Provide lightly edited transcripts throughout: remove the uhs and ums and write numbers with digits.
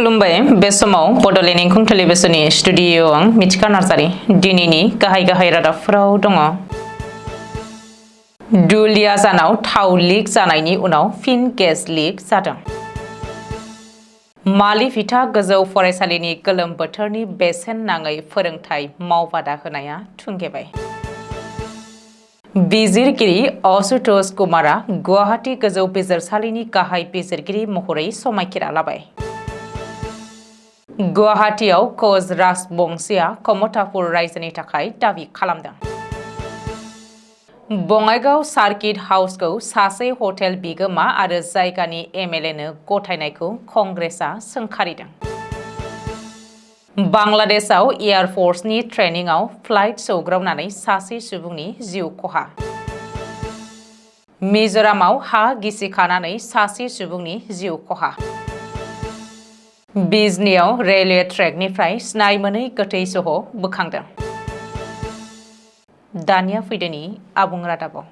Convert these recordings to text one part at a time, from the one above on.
खुलुमबाय बे समाव बडलेण्ड एंखं टेलिभिजननि स्टुडिअ आं मिथिखा नार्जारि दिनैनि गाहाय रादाबफोराव दङ। दुलियाजानाव थाव लिक जानायनि उनाव फिन गेस लिक जादों। मालिभिटा गोजौ फरायसालिनि गोलोम बोथोरनि बेसेन नाङै फोरोंथाय मावबादा होनाया थुंगेबाय। बिजिरगिरि आशुतोष कुमारा गुवाहाटी गोजौ बिजिरसालिनि गाहाय बिजिरगिरि महरै समायखिरा लाबाय। गुवाहाटीआव कच राजबंशीआ कमतापुर रायजोनि थाखाय दाबि खालामदों। बङाइगाव सार्किट हाउसखौ सासे हटेल बिगोमा आरो जायगानि एमएलएनो गथायनायखौ कंग्रेसआ सोंखारिदों। बांलादेशआव एयारफोर्सनि ट्रेनिंआव फ्लाइट सौग्रावनानै सासे सुबुंनि जिउ खहा। मिजोरामाव हा गिसिखानानै सासे सुबुंनि जिउ खहा। बिजनीआव रेलवे ट्रेकनिफ्राय सिनाय मोनै गोथै सह बोखांदों। दानिया फैदोनि आबुं रादाबाव।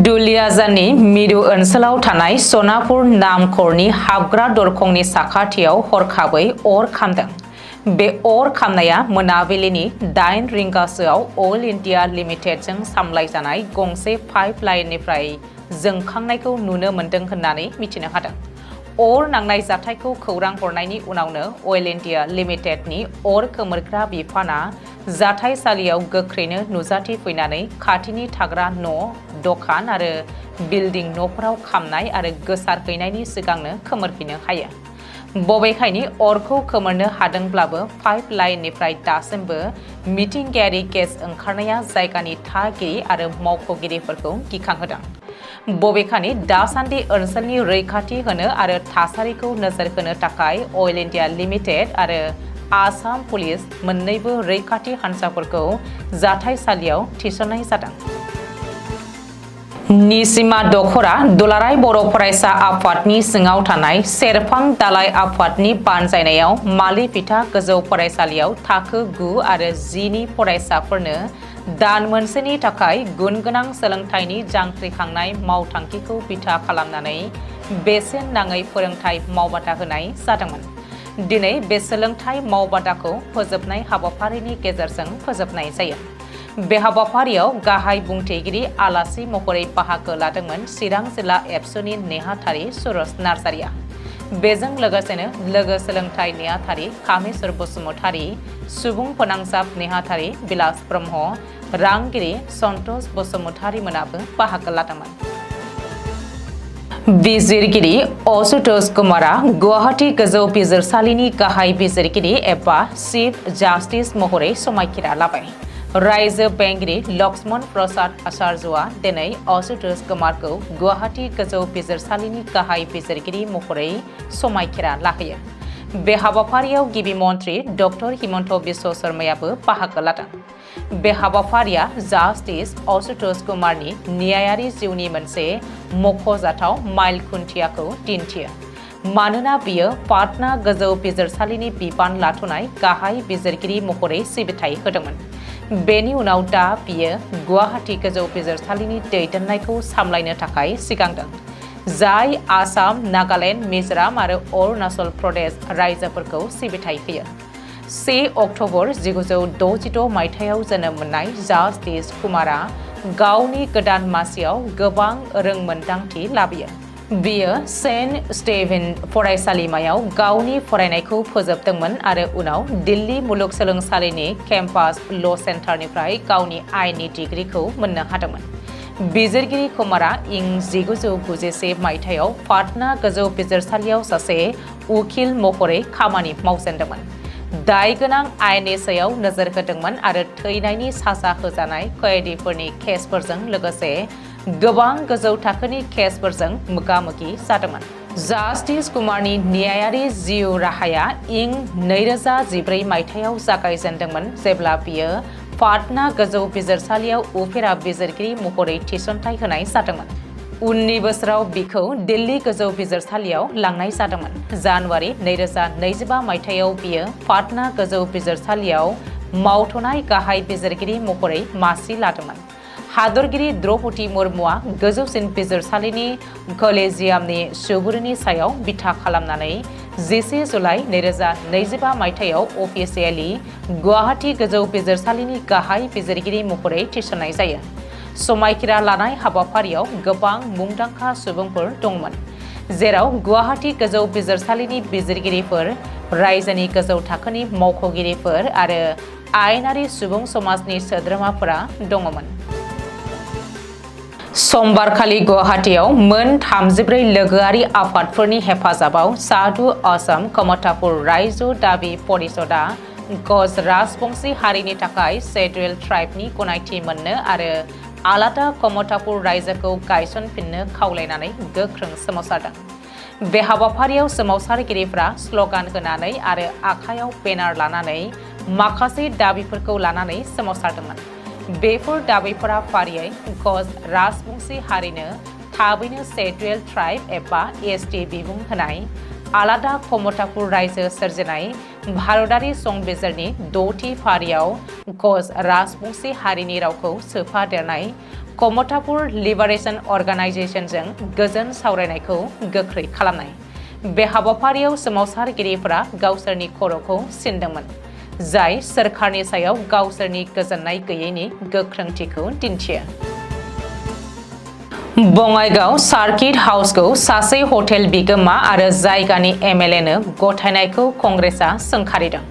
दुलियाजाननि मिरु ओनसोलाव थानाय सनापुर नामखरनि हाबग्रा दरखंनि साखाथियाव हरखाबै अर खामदों। बे अर खामनाया मोनाबिलिनि 8 रिंगासोआव अल इन्डिया लिमिटेडजों सामलायजानाय गंसे पाइप लाइननिफ्राय जोंखांनायखौ नुनो मोन्दों होननानै मिथिनो हादों। अर नांनाय जाथायखौ खौरां हरनायनि उनावनो अइल इन्डिया लिमिटेडनि अर खोमोरग्रा बिफाना जाथायसालियाव गोख्रैनो नुजाथिफैनानै खाथिनि थाग्रा न', दखान आरो बिल्डिं न'फोराव खामनाय आरो गोसारहैनायनि सिगांनो खोमोरफिननो हायो। बबेखानि अरखौ खोमोरनो हादोंब्लाबो पाइप लाइननिफ्राय दासिमबो मिथिंगायारि गेस ओंखारनाया जायगानि थागिरि आरो मावख'गिरिफोरखौ गिखांहोदों। बबेखानि दासान्दि ओनसोलनि रैखाथि होनो आरो थासारिखौ नोजोर होनो थाखाय अइल इन्डिया लिमिटेड आरो आसाम पुलिस मोन्नैबो रैखाथि हान्जाफोरखौ जाथायसालियाव थिसननाय जादों। निसिमा दखरा दुलाराय बर' फरायसा आफादनि सिङाव थानाय सेरफां दालाय आफादनि बानजायनायाव मालिभिटा गोजौ फरायसालियाव थाखो 9 आरो 10 नि फरायसाफोरनो दान मोनसेनि थाखाय गुनगोनां सोलोंथाइनि जांख्रिखांनाय मावथांखिखौ बिथा खालामनानै बेसेन नाङै फोरोंथाय मावबादा होनाय जादोंमोन। दिनै बे सोलोंथाइ मावबादाखौ फोजोबनाय हाबाफारिनि गेजेरजों फोजोबनाय जायो। बे हाबाफारियाव गाहाय बुंथिगिरि आलासि महरै बाहागो लादोंमोन चिरां जिल्ला एबसुनि नेहाथारि सुरज नार्जारिया। बेजों लोगोसेनो लोगो सोलोंथाइ नेहाथारि कामेश्वर बसुमतारी, सुबुं फोनांजाब नेहाथारि बिलास ब्रह्म, रांगिरि सन्तोष बसुमतारी मोनाबो बाहागो लादोंमोन। बिजिरगिरि आशुतोष कुमारा गुवाहाटी गोजौ बिजिरसालिनि गाहाय बिजिरगिरि एबा चिफ जास्टिस महरै समायखिरा लाबाय। रायजो बेंगिरि लक्ष्मण प्रसाद आचार्यआ दिनै आशुतोष कुमारखौ गुवाहाटी गोजौ बिजिरसालिनि गाहाय बिजिरगिरि महरै समायखिरा लाहोयो। बे हाबाफारियाव गिबि मन्थ्रि डक्टर हिमन्त बिश्व शर्मायाबो बाहागो लादों। बे हाबाफारिया जास्टिस आशुतोष कुमारनि न्यायारि जिउनि मोनसे मख'जाथाव माइल खुन्थियाखौ दिन्थियो। मानोना बियो पाटना गोजौ बिजिरसालिनि बिबान लाथ'नाय गाहाय बिजिरगिरि महरै सिबिथाय होदोंमोन। बेनि उनाव दा बियो गुवाहाटी गोजौ बिजिरसालिनि दैदेननायखौ सामलायनो थाखाय सिगांदों, जाय आसाम, नागालेण्ड, मिजोराम आरो अरुणाचल प्रदेश रायजोफोरखौ सिबिथाय होयो। 1 अक्ट'बर 1966 मायथाइयाव जोनोम मोननाय जास्टिस कुमारा गावनि गोदान मासियाव गोबां रोंमोन्दांथि लाबोयो। बियो सेन्ट स्टेभेन फरायसालिमायाव गावनि फरायनायखौ फोजोबदोंमोन आरो उनाव दिल्ली मुलुगसोलोंसालिनि केम्पास ल' सेन्टारनिफ्राय गावनि आइननि डिग्रीखौ मोननो हादोंमोन। बिजिरगिरि कुमारा इं 1991 मायथाइयाव पाटना गोजौ बिजिरसालियाव सासे उखिल महरै खामानि मावजेनदोंमोन। दाय गोनां आयेननि सायाव नोजोर होदोंमोन आरो थैनायनि साजा होजानाय कयदीफोरनि केसफोरजों लोगोसे गोबां गोजौ थाखोनि केसफोरजों मोगा-मोगि जादोंमोन। जास्टिस कुमारनि न्यायारि जिउ राहाया इं 2014 मायथाइयाव जागायजेनदोंमोन जेब्ला बियो पाटना गोजौ बिजिरसालियाव उफेरा बिजिरगिरि महरै थिसनथाय होनाय जादोंमोन। उननि बोसोराव बिखौ दिल्ली गोजौ बिजिरसालियाव लांनाय जादोंमोन। जानुवारि 2025 मायथाइयाव बियो पाटना गोजौ बिजिरसालियाव मावथ'नाय गाहाय बिजिरगिरि महरै मासि लादोंमोन। हादरगिरि द्रौपदी मुर्मुआ गोजौसिन बिजिरसालिनि कलेजियामनि सुबुरुननि सायाव बिथा खालामनानै 10 जुलाइ 2025 मायथाइयाव अफिसियेलि गुवाहाटी गोजौ बिजिरसालिनि गाहाय बिजिरगिरि महरै थिसननाय जायो। समायखिरा लानाय हाबाफारियाव गोबां मुंदांखा सुबुंफोर दंमोन, जेराव गुवाहाटी गोजौ बिजिरसालिनि बिजिरगिरिफोर, रायजोनि गोजौ थाखोनि मावख'गिरिफोर आरो आयेनारि सुबुं समाजनि सोद्रोमाफोरा दङमोन। समबारखालि गुवाहाटीयाव मोन 34 लोगोआरि आफादफोरनि हेफाजाबाव साधु आसाम कमतापुर रायजो दाबि परिषदआ गज राजबंशी हारिनि थाखाय शेड्युल ट्राइबनि गनायथि मोननो आरो आलादा कमतापुर रायजोखौ गायसनफिननो खावलायनानै गोख्रों सोमावसारदों। बे हाबाफारियाव सोमावसारगिरिफ्रा स्लगान होनानै आरो आखायाव बेनार लानानै माखासे दाबिफोरखौ लानानै सोमावसारदोंमोन। बेफोर दाबिफोरा फारियै गज राजबंशी हारिनो थाबैनो शेड्युल ट्राइब एबा एसटी बिमुं होनाय, आलादा कमतापुर रायजो सोरजिनाय, भारतारि संबिजिरनि 6थि फारियाव गज राजबंशी हारिनि रावखौ सोफादेरनाय, कमतापुर लिबारेशन अर्गानाइजेशनजों गोजोन सावरायनायखौ गोख्रै खालामनाय। बे हाबाफारियाव सोमावसारगिरिफोरा गावसोरनि खर'खौ सिनदोंमोन, जाय सोरखारनि सायाव गावसोरनि गोजोननाय गैयैनि गोख्रोंथिखौ दिन्थियो। बङाइगाव सार्किट हाउसखौ सासे हटेल बिगोमा आरो जायगानि एमएलएनो गथायनायखौ कंग्रेसआ सोंखारिदों।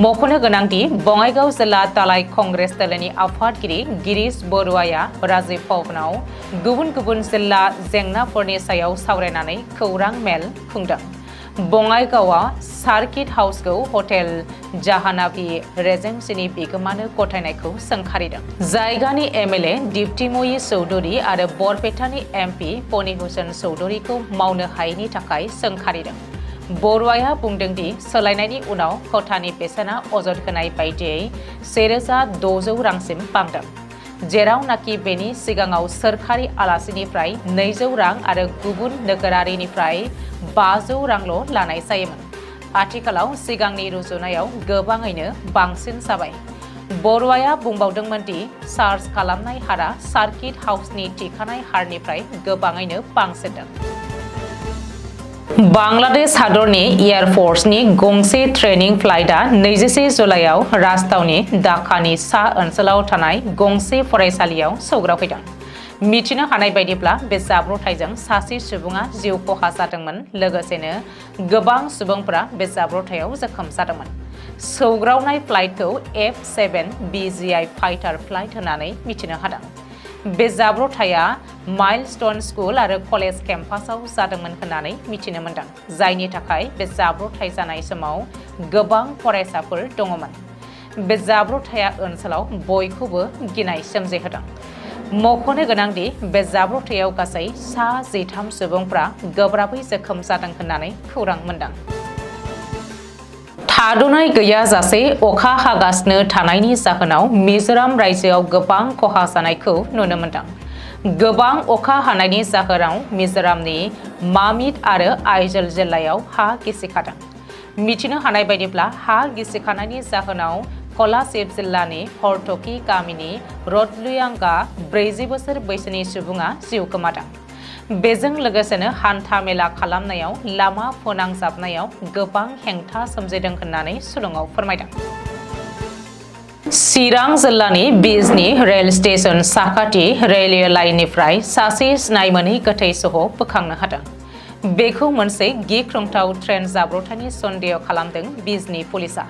मख'नो गोनांदि बङाइगाव जिल्ला दालाइ कंग्रेस दोलोनि आफादगिरि गिरीश बरुवाया राजीव भवनाव गुबुन गुबुन जिल्ला जेंनाफोरनि सायाव सावरायनानै खौरां मेल खुंदों। बङाइगावआ सार्किट हाउसखौ हटेल जाहानाभि रेजेन्सिनि बिगोमानो गथायनायखौ सोंखारिदों। जायगानि एमएलए दीप्तिमयी चौधुरी आरो बरपेटानि एमपि फणिभूषण चौधुरीखौ मावनो हायैनि थाखाय सोंखारिदों। बरुवाया बुंदों दि सोलायनायनि उनाव खथानि बेसेना अजद होनाय बायदियै 1600 रांसिम बांदों, जेरावनाखि बेनि सिगाङाव सोरखारि आलासिनिफ्राय 200 रां आरो गुबुन नोगोरारिनिफ्राय 500 रांल' लानाय जायोमोन। आथिखालाव सिगांनि रुजुनायाव गोबाङैनो बांसिन जाबाय। बरुवाया बुंबावदोंमोन दि चार्ज खालामनाय हारआ सार्किट हाउसनि थिखानाय हारनिफ्राय गोबाङैनो बांसिनदों। बांलादेश हादरनि एयारफोर्सनि गंसे ट्रेनिं फ्लाइटआ 21 जुलाइआव राजथावनि ढाकानि सा ओनसोलाव थानाय गंसे फरायसालियाव सौग्रावफैदों। मिथिनो हानाय बायदिब्ला बे जाब्रबथायजों सासे सुबुङा जिउ खहा जादोंमोन, लोगोसेनो गोबां सुबुंफोरा बे जाब्रबथायाव जोखोम जादोंमोन। सौग्रावनाय फ्लाइटखौ F-7 BGI फाइटार फ्लाइट होननानै मिथिनो हादों। बे जाब्रबथाया माइलस्टोन स्कुल आरो कलेज केम्पासआव जादोंमोन होननानै मिथिनो मोनदों, जायनि थाखाय बे जाब्रबथाय जानाय समाव गोबां फरायसाफोर दङमोन। बे जाब्रबथाया ओनसोलाव बयखौबो गिनाय सोमजिहोदों। मख'नो गोनांदि बे जाब्रबथायाव गासै सा 13 सुबुंफ्रा गोब्राबै जोखोम जादों होननानै खौरां मोनदों। थाद'नाय गैयाजासे अखा हागासिनो थानायनि जाहोनाव मिजोराम रायजोआव गोबां खहा जानायखौ नुनो मोनदों। गोबां अखा हानायनि जाहोनाव मिजोरामनि मामित आरो आइजल जिल्लायाव हा गिसिखादों। मिथिनो हानाय बायदिब्ला हा गिसिखानायनि जाहोनाव कलासिब जिल्लानि हरटकी गामिनि रडलुयांगा 40 बोसोर बैसोनि सुबुङा जिउ गोमादों। बेजों लोगोसेनो हान्था मेला खालामनायाव लामा फोनांजाबनायाव गोबां हेंथा सोमजिदों होननानै सुलुङाव फोरमायदों। चिरां जिल्लानि बिजनी रेल स्टेशन साखाथि रेलवे लाइननिफ्राय सासे सिनाय मोनै गोथै सह बोखांनो हादों। बेखौ मोनसे गिख्रंथाव ट्रेन जाब्रबथायनि सन्देह खालामदों बिजनी पुलिसआ।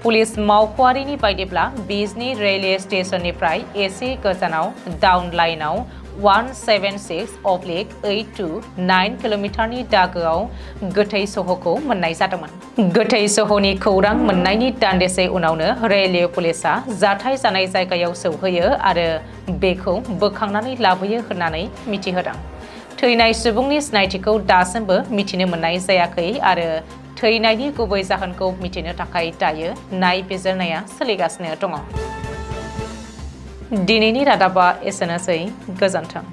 पुलिस मावख'आरिनि बायदिब्ला बिजनी रेलवे स्टेशननिफ्राय एसे गोजानाव डाउन लाइनआव 176/829 किल'मिटारनि दागोआव गोथै सहखौ मोननाय जादोंमोन। गोथै सहनि खौरां मोननायनि दान्दिसे उनावनो रेलवे पुलिसआ जाथाय जानाय जायगायाव सौहैयो आरो बेखौ बोखांनानै लाबोयो होननानै मिथिहोदों। थैनाय सुबुंनि सिनायथिखौ दासिमबो मिथिनो मोननाय जायाखै आरो थैनायनि गुबै जाहोनखौ मिथिनो थाखाय दायो नायबिजिरनाया सोलिगासिनो दङ। दिनैनि रादाबा एसेनोसै, गोजोन्थों।